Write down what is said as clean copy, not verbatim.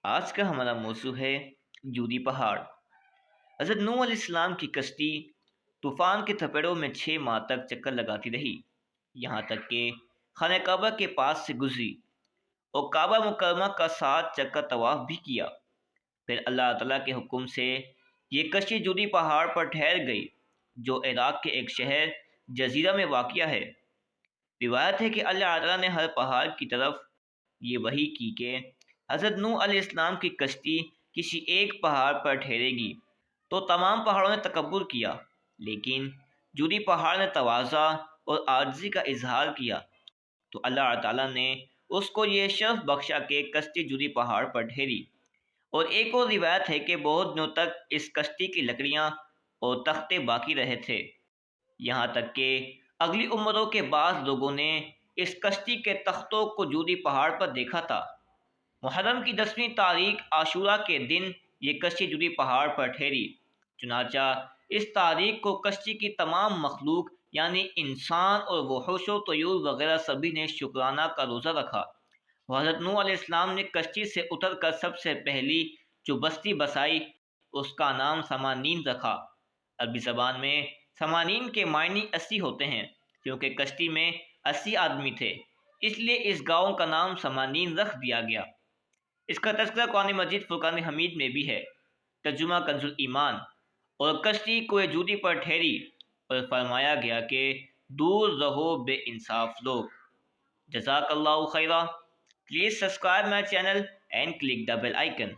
آج کا ہمارا موضوع ہے جودی پہاڑ۔ حضرت نوح علیہ السلام کی کشتی طوفان کے تھپڑوں میں 6 ماہ تک چکر لگاتی رہی، یہاں تک کہ خانہ کعبہ کے پاس سے گزری اور کعبہ مکرمہ کا 7 چکر طواف بھی کیا۔ پھر اللہ تعالیٰ کے حکم سے یہ کشتی جودی پہاڑ پر ٹھہر گئی، جو عراق کے ایک شہر جزیرہ میں واقع ہے۔ روایت ہے کہ اللہ تعالیٰ نے ہر پہاڑ کی طرف یہ وحی کی کہ حضرت نوح علیہ السلام کی کشتی کسی ایک پہاڑ پر ٹھہرے گی، تو تمام پہاڑوں نے تکبر کیا، لیکن جودی پہاڑ نے تواضع اور عاجزی کا اظہار کیا، تو اللہ تعالیٰ نے اس کو یہ شرف بخشا کہ کشتی جودی پہاڑ پر ٹھہری۔ اور ایک اور روایت ہے کہ بہت دنوں تک اس کشتی کی لکڑیاں اور تختے باقی رہے تھے، یہاں تک کہ اگلی عمروں کے بعض لوگوں نے اس کشتی کے تختوں کو جودی پہاڑ پر دیکھا تھا۔ محرم کی 10ویں تاریخ عاشورہ کے دن یہ کشتی جودی پہاڑ پر ٹھہری، چنانچہ اس تاریخ کو کشتی کی تمام مخلوق یعنی انسان اور وحوش و طیور وغیرہ سبھی نے شکرانہ کا روزہ رکھا۔ حضرت نوح علیہ السلام نے کشتی سے اتر کر سب سے پہلی جو بستی بسائی، اس کا نام سمانین رکھا۔ عربی زبان میں سمانین کے معنی 80 ہوتے ہیں، کیونکہ کشتی میں 80 آدمی تھے، اس لیے اس گاؤں کا نام سمانین رکھ دیا گیا۔ اس کا تذکرہ قرآن مجید فرقان حمید میں بھی ہے۔ ترجمہ کنز ایمان۔ اور کشتی کوہ جودی پر ٹھہری اور فرمایا گیا کہ دور رہو بے انصاف لوگ۔ جزاک اللہ خیرہ۔ Please subscribe my channel and click the bell icon.